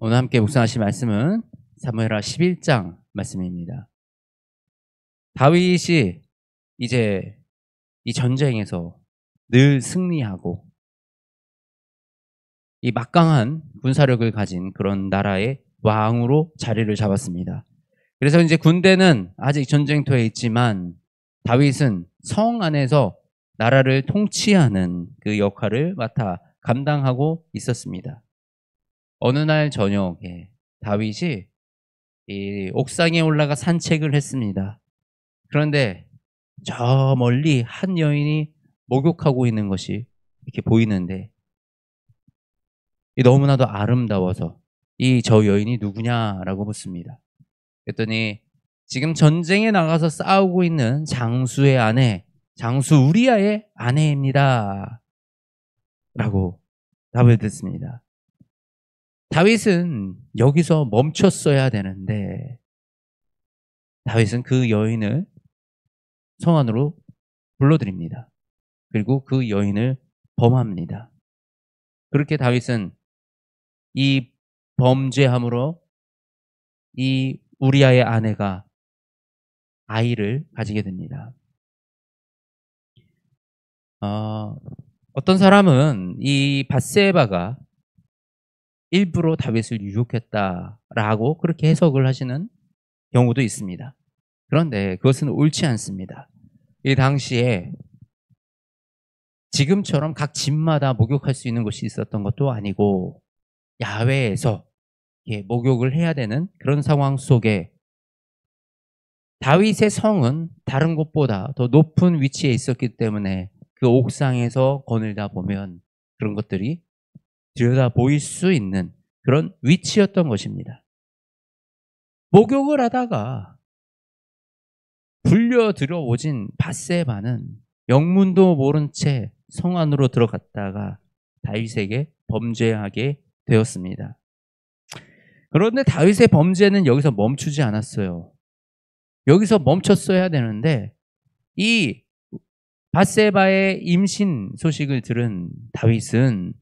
오늘 함께 묵상하실 말씀은 사무엘하 11장 말씀입니다. 다윗이 이제 이 전쟁에서 늘 승리하고 이 막강한 군사력을 가진 그런 나라의 왕으로 자리를 잡았습니다. 그래서 이제 군대는 아직 전쟁터에 있지만 다윗은 성 안에서 나라를 통치하는 그 역할을 맡아 감당하고 있었습니다. 어느 날 저녁에 다윗이 이 옥상에 올라가 산책을 했습니다. 그런데 저 멀리 한 여인이 목욕하고 있는 것이 이렇게 보이는데 너무나도 아름다워서 이 저 여인이 누구냐라고 묻습니다. 그랬더니 지금 전쟁에 나가서 싸우고 있는 장수의 아내, 장수 우리아의 아내입니다. 라고 답을 듣습니다. 다윗은 여기서 멈췄어야 되는데 다윗은 그 여인을 성 안으로 불러들입니다. 그리고 그 여인을 범합니다. 그렇게 다윗은 이 범죄함으로 이 우리아의 아내가 아이를 가지게 됩니다. 어떤 사람은 이 밧세바가 일부러 다윗을 유혹했다라고 그렇게 해석을 하시는 경우도 있습니다. 그런데 그것은 옳지 않습니다. 이 당시에 지금처럼 각 집마다 목욕할 수 있는 곳이 있었던 것도 아니고 야외에서 목욕을 해야 되는 그런 상황 속에 다윗의 성은 다른 곳보다 더 높은 위치에 있었기 때문에 그 옥상에서 거닐다 보면 그런 것들이 들여다 보일 수 있는 그런 위치였던 것입니다. 목욕을 하다가 불려 들어오진 밧세바는 영문도 모른 채 성 안으로 들어갔다가 다윗에게 범죄하게 되었습니다. 그런데 다윗의 범죄는 여기서 멈추지 않았어요. 여기서 멈췄어야 되는데 이 밧세바의 임신 소식을 들은 다윗은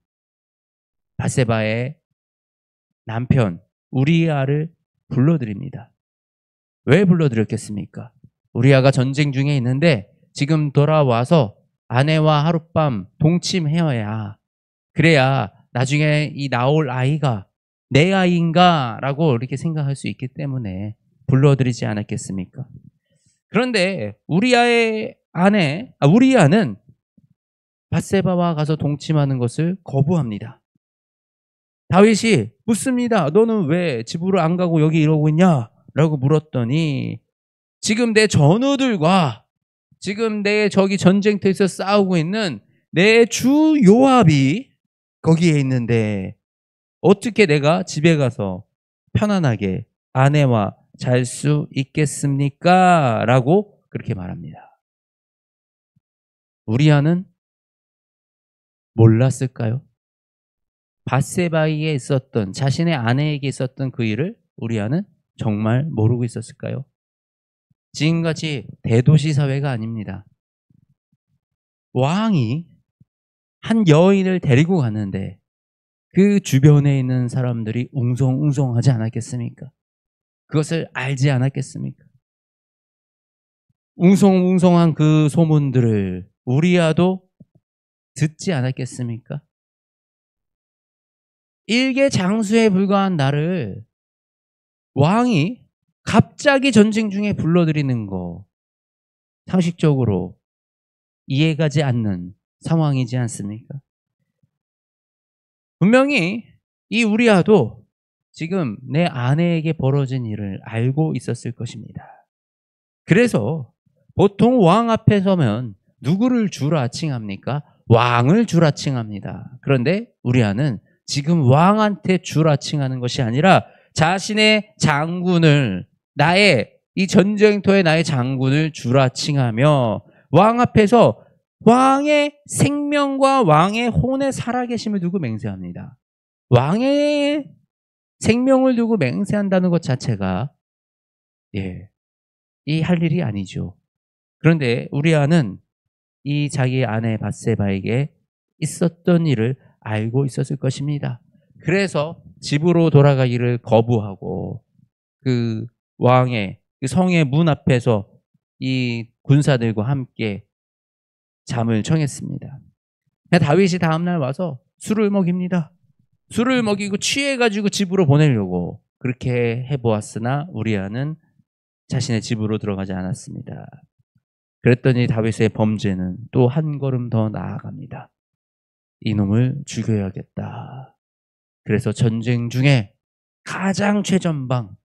밧세바의 남편 우리아를 불러들입니다. 왜 불러들였겠습니까? 우리아가 전쟁 중에 있는데 지금 돌아와서 아내와 하룻밤 동침해야 그래야 나중에 이 나올 아이가 내 아이인가 라고 이렇게 생각할 수 있기 때문에 불러들이지 않았겠습니까? 그런데 우리아의 우리아는 밧세바와 가서 동침하는 것을 거부합니다. 다윗이 묻습니다. 너는 왜 집으로 안 가고 여기 이러고 있냐? 라고 물었더니 지금 내 전우들과 지금 내 저기 전쟁터에서 싸우고 있는 내 주 요압이 거기에 있는데 어떻게 내가 집에 가서 편안하게 아내와 잘 수 있겠습니까? 라고 그렇게 말합니다. 우리아는 몰랐을까요? 밧세바에게 있었던 자신의 아내에게 있었던 그 일을 우리아는 정말 모르고 있었을까요? 지금같이 대도시 사회가 아닙니다. 왕이 한 여인을 데리고 갔는데 그 주변에 있는 사람들이 웅성웅성하지 않았겠습니까? 그것을 알지 않았겠습니까? 웅성웅성한 그 소문들을 우리아도 듣지 않았겠습니까? 일개 장수에 불과한 나를 왕이 갑자기 전쟁 중에 불러들이는 거 상식적으로 이해가지 않는 상황이지 않습니까? 분명히 이 우리아도 지금 내 아내에게 벌어진 일을 알고 있었을 것입니다. 그래서 보통 왕 앞에 서면 누구를 주라칭합니까? 왕을 주라칭합니다. 그런데 우리아는 지금 왕한테 주라칭하는 것이 아니라 자신의 장군을 나의 이 전쟁터의 나의 장군을 주라칭하며 왕 앞에서 왕의 생명과 왕의 혼의 살아계심을 두고 맹세합니다. 왕의 생명을 두고 맹세한다는 것 자체가 이 할 일이 아니죠. 그런데 우리아는 이 자기의 아내 밧세바에게 있었던 일을 알고 있었을 것입니다. 그래서 집으로 돌아가기를 거부하고 그 왕의 그 성의 문 앞에서 이 군사들과 함께 잠을 청했습니다. 다윗이 다음날 와서 술을 먹입니다. 술을 먹이고 취해가지고 집으로 보내려고 그렇게 해보았으나 우리아는 자신의 집으로 들어가지 않았습니다. 그랬더니 다윗의 범죄는 또 한 걸음 더 나아갑니다. 이놈을 죽여야겠다. 그래서 전쟁 중에 가장 최전방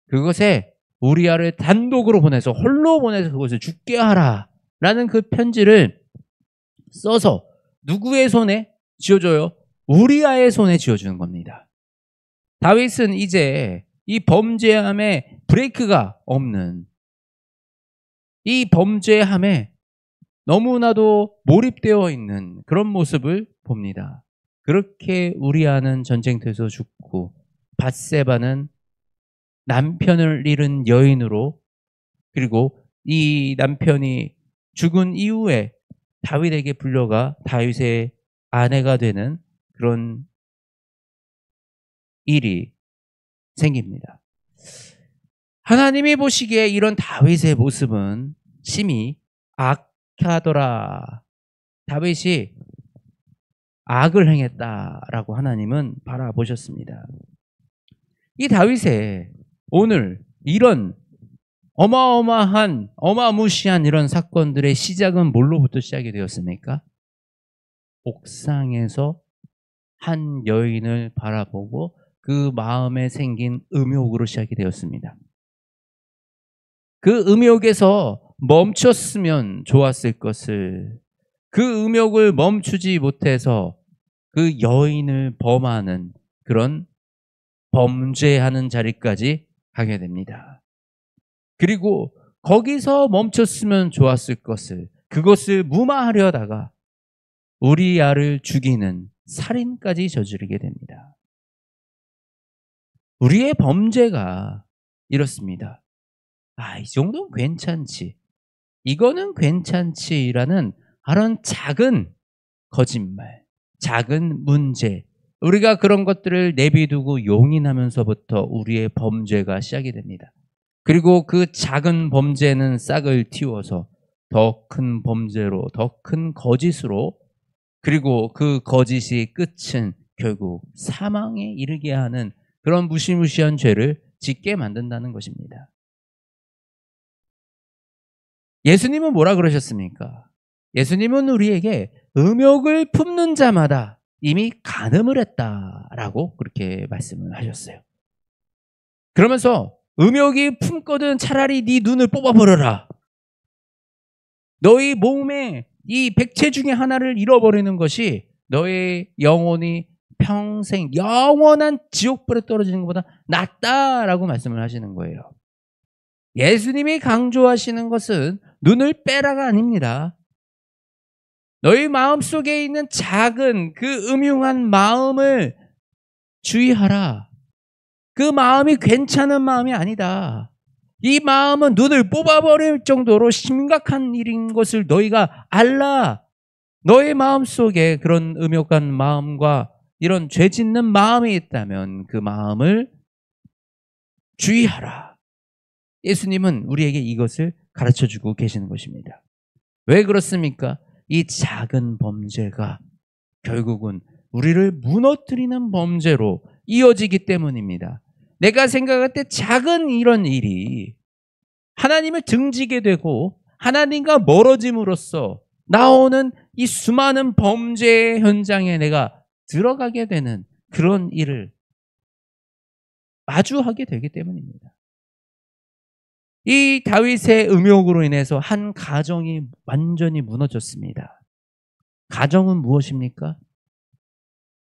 그것에 우리아를 단독으로 보내서 홀로 보내서 그것을 죽게 하라 라는 그 편지를 써서 누구의 손에 쥐어줘요? 우리아의 손에 쥐어주는 겁니다. 다윗은 이제 이 범죄함에 브레이크가 없는 이 범죄함에 너무나도 몰입되어 있는 그런 모습을 봅니다. 그렇게 우리아는 전쟁터에서 죽고 밧세바는 남편을 잃은 여인으로 그리고 이 남편이 죽은 이후에 다윗에게 불려가 다윗의 아내가 되는 그런 일이 생깁니다. 하나님이 보시기에 이런 다윗의 모습은 심히 악하더라. 다윗이 악을 행했다라고 하나님은 바라보셨습니다. 이 다윗의 오늘 이런 어마어마한 어마무시한 이런 사건들의 시작은 뭘로부터 시작이 되었습니까? 옥상에서 한 여인을 바라보고 그 마음에 생긴 음욕으로 시작이 되었습니다. 그 음욕에서 멈췄으면 좋았을 것을 그 음욕을 멈추지 못해서 그 여인을 범하는 그런 범죄하는 자리까지 가게 됩니다. 그리고 거기서 멈췄으면 좋았을 것을 그것을 무마하려다가 우리아를 죽이는 살인까지 저지르게 됩니다. 우리의 범죄가 이렇습니다. 이 정도는 괜찮지. 이거는 괜찮지라는 그런 작은 거짓말, 작은 문제, 우리가 그런 것들을 내비두고 용인하면서부터 우리의 범죄가 시작이 됩니다. 그리고 그 작은 범죄는 싹을 틔워서 더 큰 범죄로, 더 큰 거짓으로 그리고 그 거짓이 끝은 결국 사망에 이르게 하는 그런 무시무시한 죄를 짓게 만든다는 것입니다. 예수님은 뭐라 그러셨습니까? 예수님은 우리에게 음욕을 품는 자마다 이미 간음을 했다라고 그렇게 말씀을 하셨어요. 그러면서 음욕이 품거든 차라리 네 눈을 뽑아버려라. 너희 몸에 이 백체 중에 하나를 잃어버리는 것이 너의 영혼이 평생 영원한 지옥불에 떨어지는 것보다 낫다라고 말씀을 하시는 거예요. 예수님이 강조하시는 것은 눈을 빼라가 아닙니다. 너희 마음속에 있는 작은 그 음흉한 마음을 주의하라. 그 마음이 괜찮은 마음이 아니다. 이 마음은 눈을 뽑아버릴 정도로 심각한 일인 것을 너희가 알라. 너의 마음속에 그런 음욕한 마음과 이런 죄 짓는 마음이 있다면 그 마음을 주의하라. 예수님은 우리에게 이것을 가르쳐주고 계시는 것입니다. 왜 그렇습니까? 이 작은 범죄가 결국은 우리를 무너뜨리는 범죄로 이어지기 때문입니다. 내가 생각할 때 작은 이런 일이 하나님을 등지게 되고 하나님과 멀어짐으로써 나오는 이 수많은 범죄의 현장에 내가 들어가게 되는 그런 일을 마주하게 되기 때문입니다. 이 다윗의 음욕으로 인해서 한 가정이 완전히 무너졌습니다. 가정은 무엇입니까?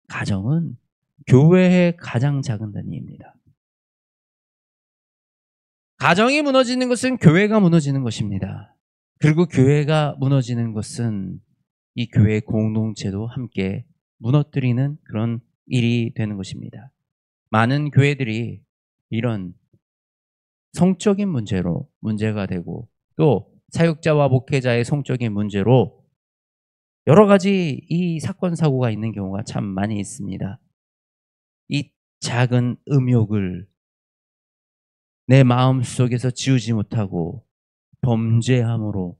가정은 교회의 가장 작은 단위입니다. 가정이 무너지는 것은 교회가 무너지는 것입니다. 그리고 교회가 무너지는 것은 이 교회 공동체도 함께 무너뜨리는 그런 일이 되는 것입니다. 많은 교회들이 이런 성적인 문제로 문제가 되고 또 사역자와 목회자의 성적인 문제로 여러 가지 이 사건 사고가 있는 경우가 참 많이 있습니다. 이 작은 음욕을 내 마음 속에서 지우지 못하고 범죄함으로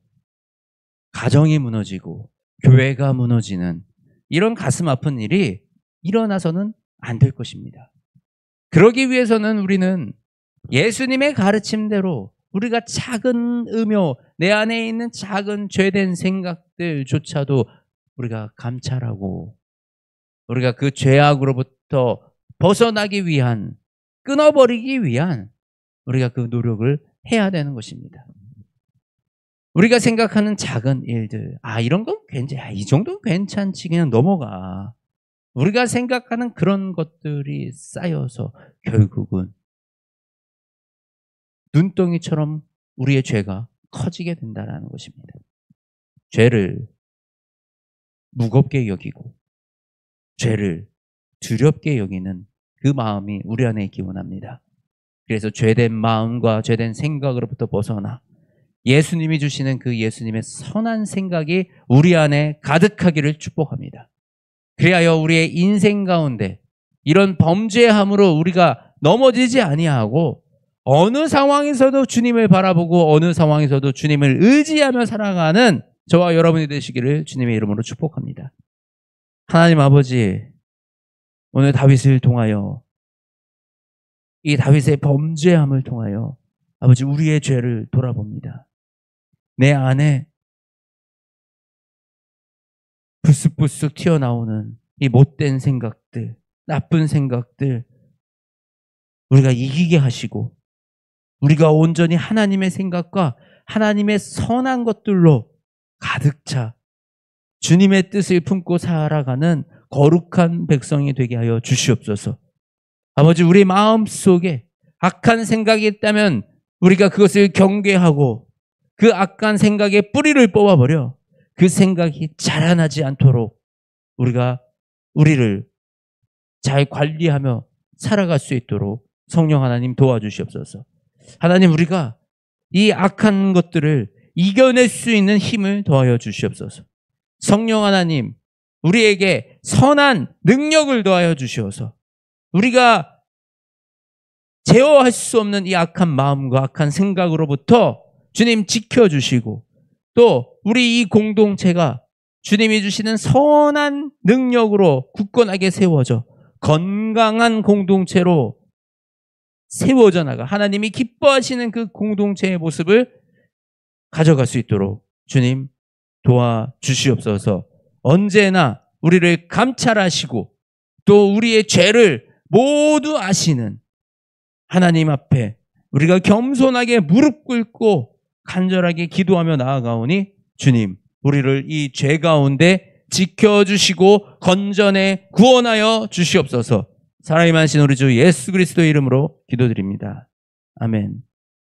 가정이 무너지고 교회가 무너지는 이런 가슴 아픈 일이 일어나서는 안 될 것입니다. 그러기 위해서는 우리는 예수님의 가르침대로 우리가 작은 음욕, 내 안에 있는 작은 죄된 생각들조차도 우리가 감찰하고 우리가 그 죄악으로부터 벗어나기 위한, 끊어버리기 위한 우리가 그 노력을 해야 되는 것입니다. 우리가 생각하는 작은 일들, 이런 건 괜찮아, 이 정도는 괜찮지, 그냥 넘어가. 우리가 생각하는 그런 것들이 쌓여서 결국은 눈덩이처럼 우리의 죄가 커지게 된다는 것입니다. 죄를 무겁게 여기고 죄를 두렵게 여기는 그 마음이 우리 안에 있기 원합니다. 그래서 죄된 마음과 죄된 생각으로부터 벗어나 예수님이 주시는 그 예수님의 선한 생각이 우리 안에 가득하기를 축복합니다. 그리하여 우리의 인생 가운데 이런 범죄함으로 우리가 넘어지지 아니하고 어느 상황에서도 주님을 바라보고 어느 상황에서도 주님을 의지하며 살아가는 저와 여러분이 되시기를 주님의 이름으로 축복합니다. 하나님 아버지, 오늘 다윗을 통하여 이 다윗의 범죄함을 통하여 아버지 우리의 죄를 돌아봅니다. 내 안에 불쑥불쑥 튀어나오는 이 못된 생각들, 나쁜 생각들 우리가 이기게 하시고 우리가 온전히 하나님의 생각과 하나님의 선한 것들로 가득 차 주님의 뜻을 품고 살아가는 거룩한 백성이 되게 하여 주시옵소서. 아버지, 우리 마음속에 악한 생각이 있다면 우리가 그것을 경계하고 그 악한 생각의 뿌리를 뽑아버려 그 생각이 자라나지 않도록 우리가 우리를 잘 관리하며 살아갈 수 있도록 성령 하나님 도와주시옵소서. 하나님, 우리가 이 악한 것들을 이겨낼 수 있는 힘을 더하여 주시옵소서. 성령 하나님, 우리에게 선한 능력을 더하여 주시어서 우리가 제어할 수 없는 이 악한 마음과 악한 생각으로부터 주님 지켜주시고 또 우리 이 공동체가 주님이 주시는 선한 능력으로 굳건하게 세워져 건강한 공동체로 세워져 나가 하나님이 기뻐하시는 그 공동체의 모습을 가져갈 수 있도록 주님 도와주시옵소서. 언제나 우리를 감찰하시고 또 우리의 죄를 모두 아시는 하나님 앞에 우리가 겸손하게 무릎 꿇고 간절하게 기도하며 나아가오니 주님, 우리를 이 죄 가운데 지켜주시고 건전해 구원하여 주시옵소서. 살아있는 신 우리 주 예수 그리스도의 이름으로 기도드립니다. 아멘.